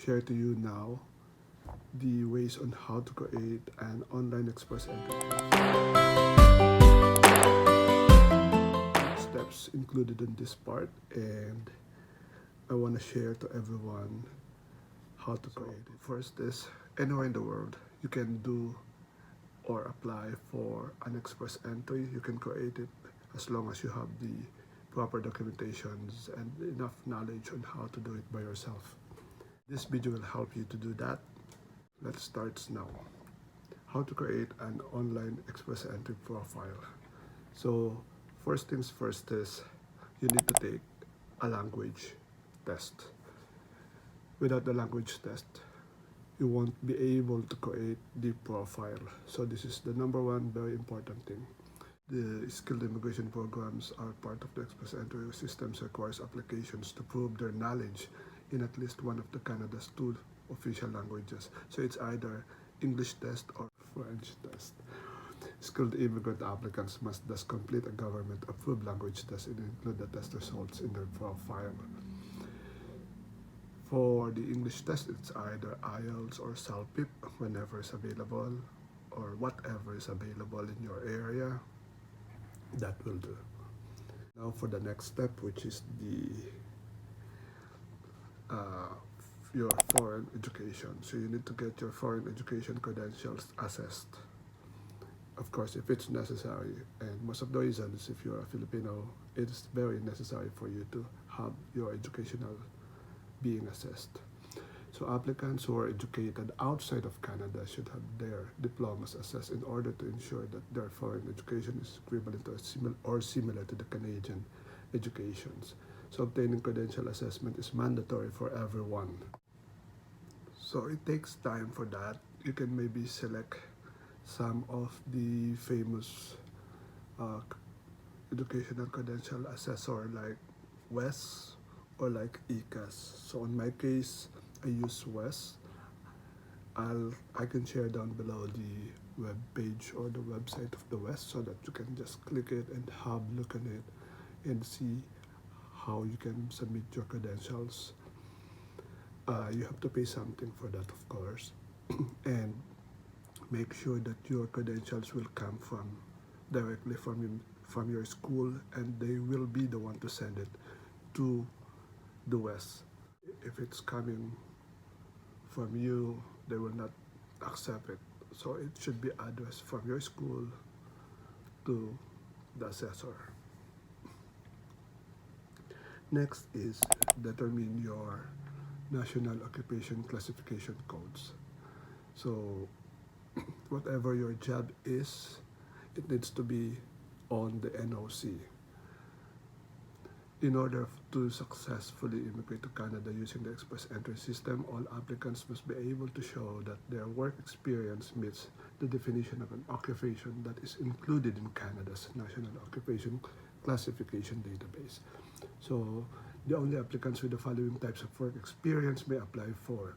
share to you now the ways on how to create an online express entry. Steps included in this part, and I want to share to everyone how to create it. First is, anywhere in the world you can do or apply for an express entry. You can create it as long as you have the proper documentations and enough knowledge on how to do it by yourself. This video will help you to do that. Let's start now. How to create an online express entry profile. So first things first is you need to take a language test. Without the language test, you won't be able to create the profile. So this is the number one very important thing. The skilled immigration programs are part of the express entry systems requires applications to prove their knowledge in at least one of the Canada's two official languages. So it's either English test or French test. Skilled immigrant applicants must thus complete a government-approved language test and include the test results in their profile. For the English test, it's either IELTS or SALPIP whenever it's available, or whatever is available in your area. That will do. Now for the next step, which is your foreign education. So you need to get your foreign education credentials assessed. Of course, if it's necessary, and most of the reasons, if you're a Filipino, it's very necessary for you to have your educational being assessed. So applicants who are educated outside of Canada should have their diplomas assessed in order to ensure that their foreign education is equivalent or similar to the Canadian educations. So obtaining credential assessment is mandatory for everyone. So it takes time for that. You can maybe select some of the famous educational credential assessor like WES or like ECAS. So in my case, I use WES. I can share down below the web page or the website of the WES so that you can just click it and have a look at it and see how you can submit your credentials. You have to pay something for that, of course, and make sure that your credentials will come directly from your school, and they will be the one to send it to the WES. If it's coming from you, they will not accept it. So it should be addressed from your school to the assessor. Next is determine your national occupation classification codes. So whatever your job is, it needs to be on the NOC. In order to successfully immigrate to Canada using the express entry system, all applicants must be able to show that their work experience meets the definition of an occupation that is included in Canada's National Occupation Classification Database. So the only applicants with the following types of work experience may apply for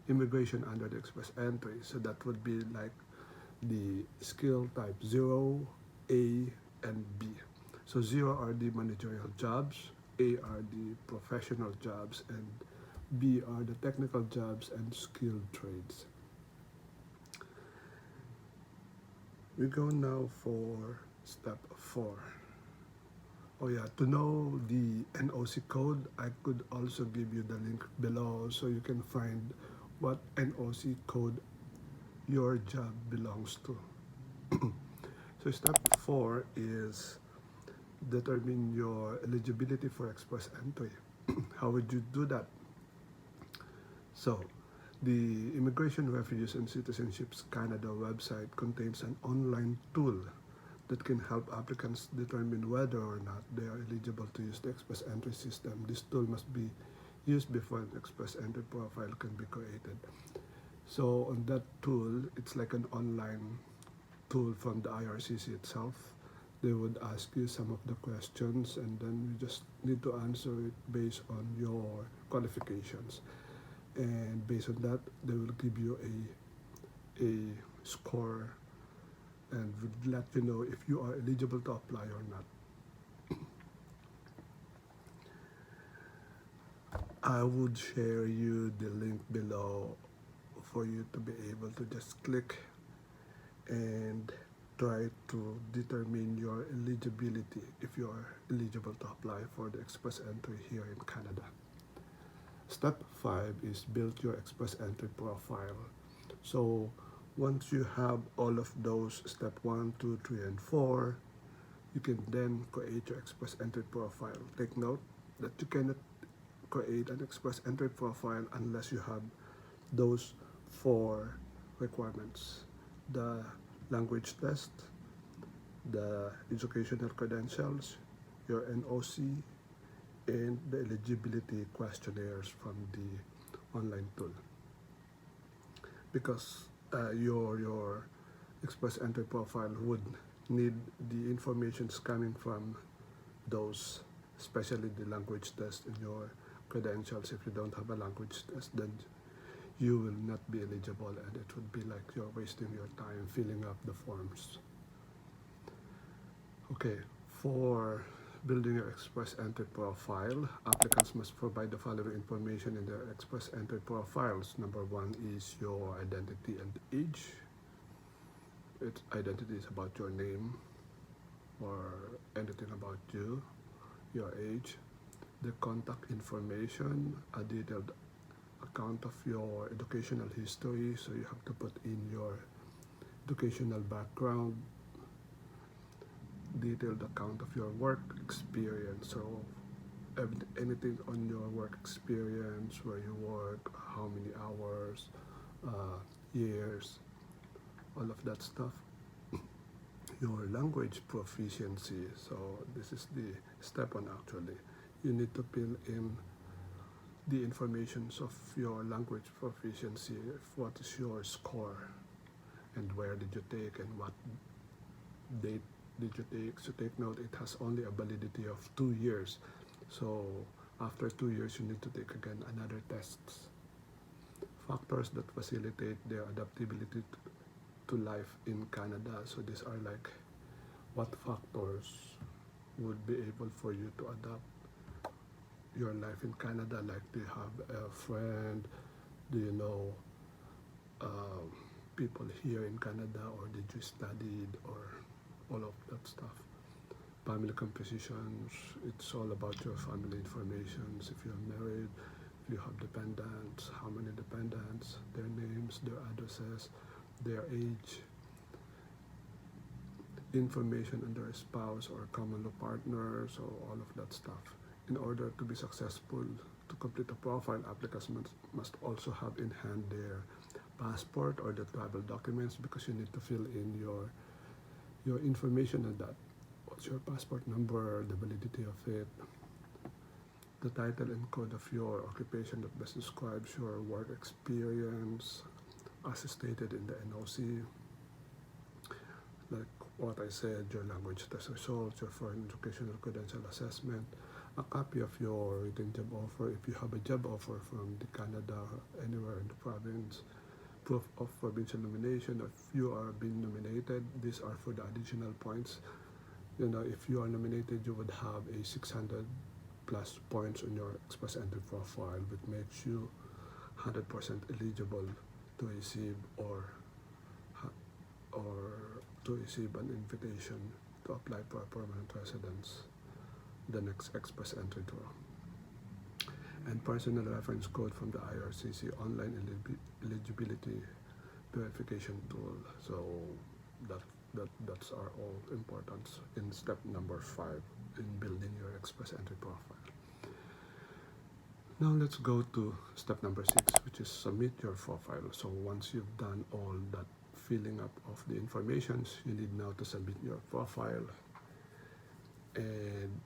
immigration under the express entry. So that would be like the skill type 0, A, and B. So 0 are the managerial jobs, A are the professional jobs, and B are the technical jobs and skilled trades. We go now for step 4. Oh yeah, to know the NOC code, I could also give you the link below so you can find what NOC code your job belongs to. So step 4 is determine your eligibility for express entry. How would you do that? So the Immigration, Refugees and Citizenships Canada website contains an online tool that can help applicants determine whether or not they are eligible to use the express entry system. This tool must be used before an express entry profile can be created. So on that tool, it's like an online tool from the IRCC itself. They would ask you some of the questions, and then you just need to answer it based on your qualifications. And based on that, they will give you a score and would let you know if you are eligible to apply or not. I would share you the link below for you to be able to just click and try to determine your eligibility if you are eligible to apply for the express entry here in Canada. Step 5 is build your express entry profile. So once you have all of those, step 1, 2, 3, and 4, you can then create your express entry profile. Take note that you cannot create an express entry profile unless you have those 4 requirements: the language test, the educational credentials, your NOC, and the eligibility questionnaires from the online tool. Because your express entry profile would need the informations coming from those, especially the language test and your credentials. If you don't have a language test, then you will not be eligible, and it would be like you're wasting your time filling up the forms. Okay, for building your express entry profile, applicants must provide the following information in their express entry profiles. Number 1 is your identity and age. Identity is about your name or anything about you, your age. The contact information, a detailed account of your educational history, so you have to put in your educational background, detailed account of your work experience, so anything on your work experience, where you work, how many hours, years, all of that stuff. Your language proficiency, so this is the step 1 actually. You need to fill in the informations of your language proficiency. What is your score, and where did you take, and what date did you take. So take note, it has only a validity of 2 years. So after 2 years, you need to take again another tests. Factors that facilitate their adaptability to life in Canada. So these are like what factors would be able for you to adapt your life in Canada. Like, do you have a friend? Do you know people here in Canada, or did you study, or all of that stuff. Family compositions, it's all about your family informations. If you're married, if you have dependents, how many dependents, their names, their addresses, their age, information on their spouse or common law partner, so all of that stuff. In order to be successful to complete a profile, applicants must also have in hand their passport or the travel documents, because you need to fill in your information on that. What's your passport number, the validity of it, the title and code of your occupation that best describes your work experience as stated in the NOC, like what I said, your language test results, your foreign educational credential assessment, a copy of your written job offer if you have a job offer from the Canada, anywhere in the province, proof of provincial nomination. If you are being nominated, these are for the additional points. If you are nominated, you would have a 600 plus points on your express entry profile, which makes you 100% eligible to receive or to receive an invitation to apply for permanent residence, the next express entry draw. And personal reference code from the IRCC online eligibility verification tool. So that's our all importance in step number 5 in building your express entry profile. Now let's go to step number 6, which is submit your profile. So once you've done all that filling up of the informations, you need now to submit your profile. And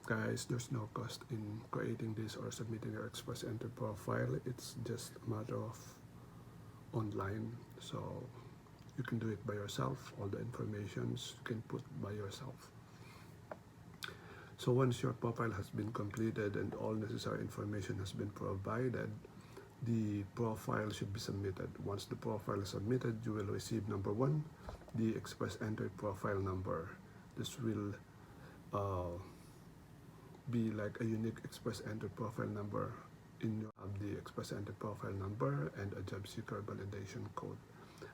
guys, there's no cost in creating this or submitting your express entry profile. It's just a matter of online, so you can do it by yourself. All the informations you can put by yourself. So once your profile has been completed and all necessary information has been provided, the profile should be submitted. Once the profile is submitted, you will receive number 1, the express entry profile number. This will be like a unique express entry profile number in your have the express entry profile number and a job seeker validation code.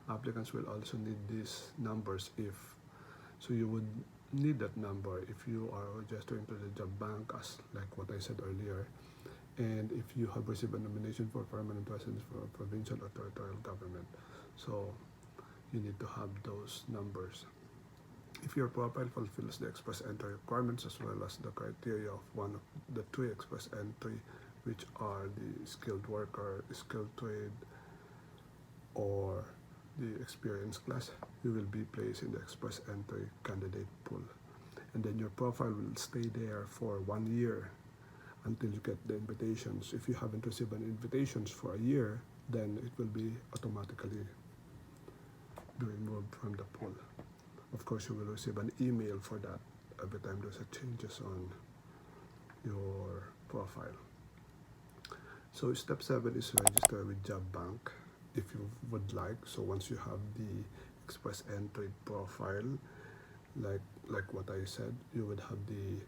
Applicants will also need these numbers so you would need that number if you are registering to the job bank, as like what I said earlier, and if you have received a nomination for permanent residence for a provincial or territorial government. So you need to have those numbers. If your profile fulfills the express entry requirements as well as the criteria of one of the three express entry, which are the skilled worker, skilled trade, or the experience class, you will be placed in the express entry candidate pool. And then your profile will stay there for 1 year until you get the invitations. If you haven't received any invitations for a year, then it will be automatically removed from the pool. Of course, you will receive an email for that every time there's a changes on your profile. So step 7 is register with job bank if you would like. So once you have the express entry profile, like what I said, you would have the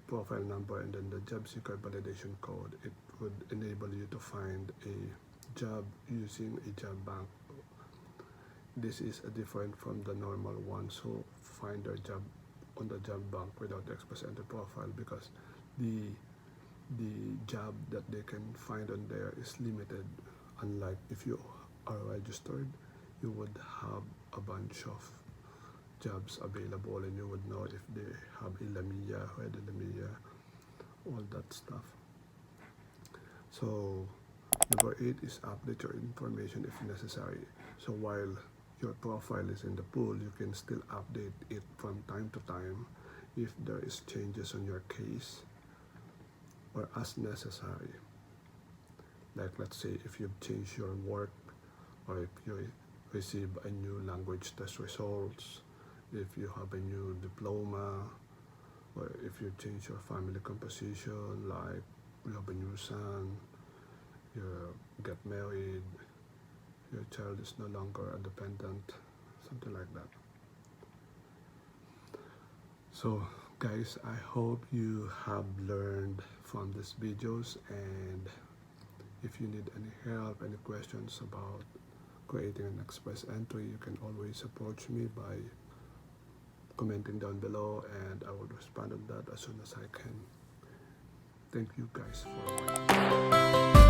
profile number and then the job seeker validation code. It would enable you to find a job using a job bank. This is different from the normal ones who find their job on the job bank without the express entry profile, because the job that they can find on there is limited. Unlike if you are registered, you would have a bunch of jobs available and you would know if they have ELIGIBILity, CREDENTIAL, all that stuff. So number 8 is update your information if necessary. So while your profile is in the pool, you can still update it from time to time if there is changes on your case or as necessary. Like let's say if you've changed your work, or if you receive a new language test results, if you have a new diploma, or if you change your family composition, like you have a new son, you get married, your child is no longer a dependent, something like that. So guys, I hope you have learned from these videos, and if you need any help, any questions about creating an express entry, you can always approach me by commenting down below, and I will respond on that as soon as I can. Thank you guys for watching.